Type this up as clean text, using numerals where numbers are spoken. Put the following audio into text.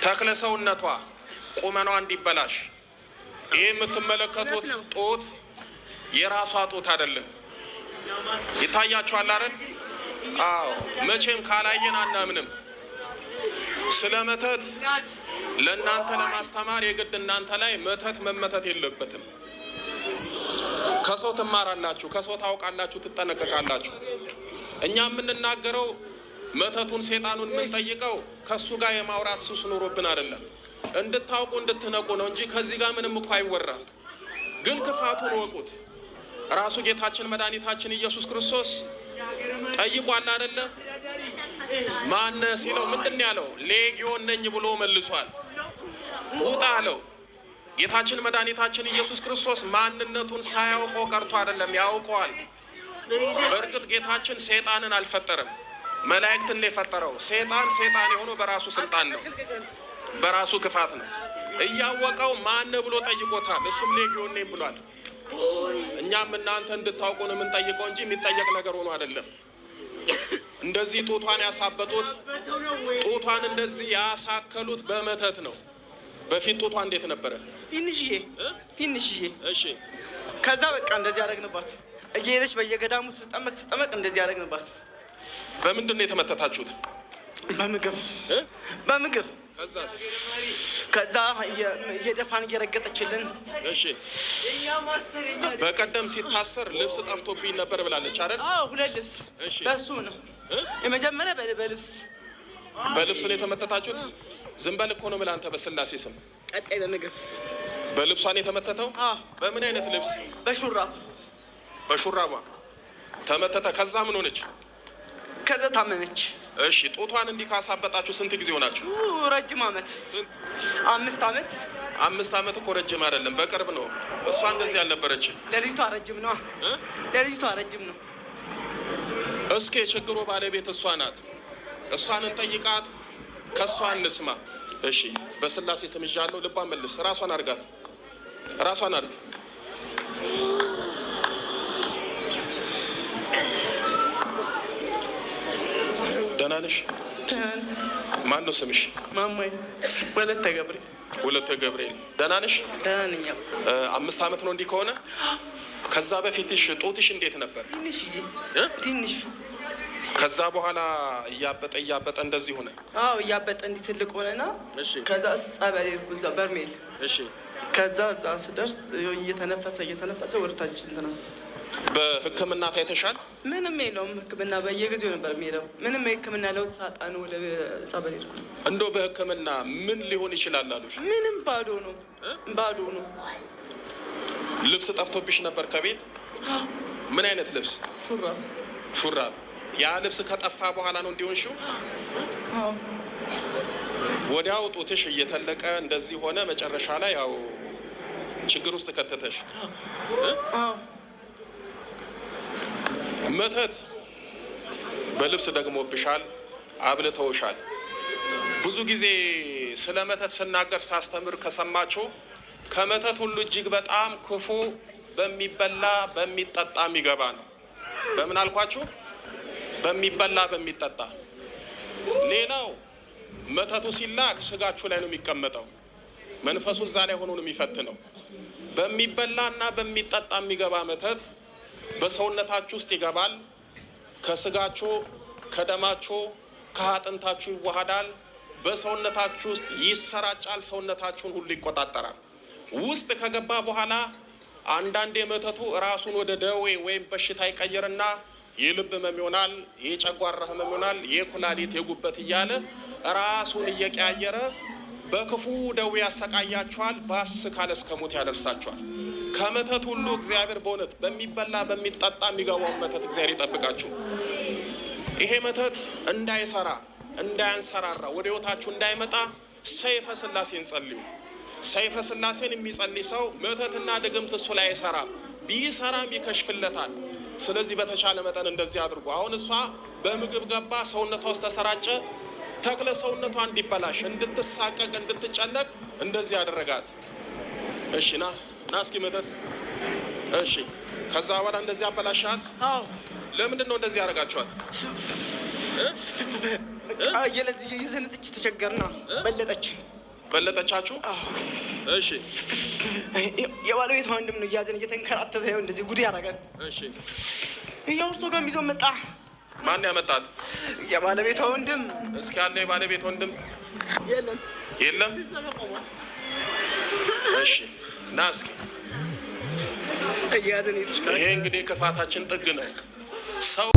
ተክለ ሰውነቷ ቁመኗ እንዲበላሽ ይሄ የምትመለከቱት ጦት የራሷ ጦት አይደለም። ይታያችኋል አይደል? አዎ መቼም ካላየን አናምንም። ስለ መተት ለእናንተ ለማስተማር የግድ እናንተ ላይ መተት መመተት የለበትም። ከሰው ትማራላችሁ፣ ከሰው ታውቃላችሁ፣ ትጠነቀቃላችሁ። እኛ የምንናገረው መተቱን ሰይጣኑን የምንጠይቀው ከሱ ጋር የማውራት ሱስ ኖሮብን አይደለም። እንድታውቁ እንድትነቁ ነው እንጂ ከዚህ ጋር ምንም እኮ አይወራም። ግን ክፋቱን ወቁት። ራሱ ጌታችን መድኃኒታችን ኢየሱስ ክርስቶስ ጠይቋል አይደለ? ማነ ሲለው ምንድን ያለው? ሌጊዮን ነኝ ብሎ መልሷል። ውጣ አለው። ጌታችን መድኃኒታችን ኢየሱስ ክርስቶስ ማንነቱን ሳያውቀው ቀርቶ አይደለም፣ ያውቀዋል። በእርግጥ ጌታችን ሰይጣንን አልፈጠረም፣ መላእክትን ነው የፈጠረው። ሰይጣን የሆነው በራሱ ስልጣን ነው፣ በራሱ ክፋት ነው። እያወቀው ማነ ብሎ ጠይቆታል። እሱም ሌጊዮን ነኝ ብሏል። እኛም እናንተ እንድታውቁ ነው የምንጠይቀው እንጂ የሚጠየቅ ነገር ሆኖ አይደለም። እንደዚህ ጡቷን ያሳበጡት፣ ጡቷን እንደዚህ ያሳከሉት በመተት ነው። በፊት ጡቷ እንዴት ነበረ? ትንሽዬ። እሺ። ከዛ በቃ እንደዚህ ያደረግንባት እየሄደች በየገዳሙ ስጠመቅ እንደዚህ ያደረግንባት። በምንድን ነው የተመተታችሁት? በምግብ ከዛ እየደፋን እየረገጠችልን። እሺ። በቀደም ሲታሰር ልብስ ጠፍቶብኝ ነበር ብላለች አይደል? አዎ 2 ልብስ። እሺ። በሱ ነው የመጀመሪያ በልብስ ነው የተመተታችሁት? ዝም በል እኮ ነው የምልህ አንተ በስላሴ ስም። ቀጣይ በልብሷን የተመተተው? በምን አይነት ልብስ? በሹራቧ ተመተተ። ከዛ ምን ሆነች? ከዛ ታመመች። እሺ። ጡቷን እንዲህ ካሳበጣችሁ ስንት ጊዜ ሆናችሁ? ረጅም ዓመት። 5 ዓመት። 5 ዓመት እኮ ረጅም አይደለም፣ በቅርብ ነው። እሷ እንደዚህ አልነበረችም። ለልጅቷ ረጅም ነው። እስኪ የችግሩ ባለቤት እሷ ናት። እሷን እንጠይቃት፣ ከእሷ እንስማ። እሺ። በስላሴ ስም ይዣለሁ። ልቧን መልስ። ራሷን አድርጋት፣ ራሷን አድርግ። ደህና ነሽ? ማን ነው ስምሽ? ማማይ ወለተ ገብርኤል። ደህና ነሽ? ደህና ነኝ። 5 ዓመት ነው እንዲህ ከሆነ? ከዛ በፊትሽ ጡትሽ እንዴት ነበር? ትንሽ። ከዛ በኋላ እያበጠ እንደዚህ ሆነ? አዎ እያበጠ እንዲህ ትልቅ ሆነና ከዛ ጸበል ሄድኩ፣ በርሜል። እሺ። ከዛ እዛ ስደርስ እየተነፈሰ ወደታች እንትና። በሕክምና ታይተሻል? ምንም የለውም ሕክምና በየጊዜው ነበር የሚሄደው። ምንም የሕክምና ለውጥ ሳጣ ነው ወደ ጸበል ሄድኩ። እንደው በሕክምና ምን ሊሆን ይችላል አሉሽ? ምንም ባዶ ነው። ልብስ ጠፍቶብሽ ነበር ከቤት? ምን አይነት ልብስ? ሹራብ። ያ ልብስ ከጠፋ በኋላ ነው እንዲሆንሽው? ወዲያው ጡትሽ እየተለቀ እንደዚህ ሆነ። መጨረሻ ላይ ያው ችግር ውስጥ ከተተሽ። መተት በልብስ ደግሞብሻል፣ አብልተውሻል። ብዙ ጊዜ ስለ መተት ስናገር ሳስተምር ከሰማችሁ ከመተት ሁሉ እጅግ በጣም ክፉ በሚበላ በሚጠጣ የሚገባ ነው። በምን አልኳችሁ? በሚበላ በሚጠጣ። ሌላው መተቱ ሲላክ ስጋችሁ ላይ ነው የሚቀመጠው። መንፈሱ እዛ ላይ ሆኖ ነው የሚፈትነው። በሚበላና በሚጠጣ የሚገባ መተት በሰውነታችሁ ውስጥ ይገባል። ከስጋችሁ፣ ከደማችሁ፣ ከአጥንታችሁ ይዋሃዳል። በሰውነታችሁ ውስጥ ይሰራጫል። ሰውነታችሁን ሁሉ ይቆጣጠራል። ውስጥ ከገባ በኋላ አንዳንዴ መተቱ ራሱን ወደ ደዌ ወይም በሽታ ይቀይርና የልብ ህመም ይሆናል፣ የጨጓራ ህመም ይሆናል፣ የኩላሊት የጉበት እያለ ራሱን እየቀያየረ በክፉ ደዌ ያሰቃያችኋል። ባስ ካለ እስከ ሞት ያደርሳችኋል። ከመተት ሁሉ እግዚአብሔር በእውነት በሚበላ በሚጠጣ የሚገባውን መተት እግዚአብሔር ይጠብቃችሁ። ይሄ መተት እንዳይሰራ እንዳያንሰራራ ወደ ህይወታችሁ እንዳይመጣ ሰይፈ ስላሴን ጸልዩ። ሰይፈ ስላሴን የሚጸልይ ሰው መተትና ድግምት እሱ ላይ አይሰራም፣ ቢሰራም ይከሽፍለታል። ስለዚህ በተቻለ መጠን እንደዚህ አድርጉ። አሁን እሷ በምግብ ገባ፣ ሰውነቷ ውስጥ ተሰራጨ። ተክለ ሰውነቷ እንዲበላሽ፣ እንድትሳቀቅ፣ እንድትጨነቅ እንደዚህ ያደረጋት። እሺ ና እስኪ መተት። እሺ ከዛ በኋላ እንደዚህ አበላሻት። አዎ። ለምንድን ነው እንደዚህ ያደርጋችኋት? የለዚህ ይዘንጥች ተቸገርና በለጠቻችሁ? እሺ የባለቤቷ ወንድም ነው እያዘን እየተንከራተተ ነው እንደዚህ ጉድ ያደርጋል። እሺ ያው እርሶ ጋር ይዞ መጣ። ማን ያመጣት? የባለቤቷ ወንድም። እስኪ ያለ የባለቤቷ ወንድም የለም? እሺ ና እስኪ። እያዘን ይትሽካ። ይሄ እንግዲህ ክፋታችን ጥግ ነው። ሰው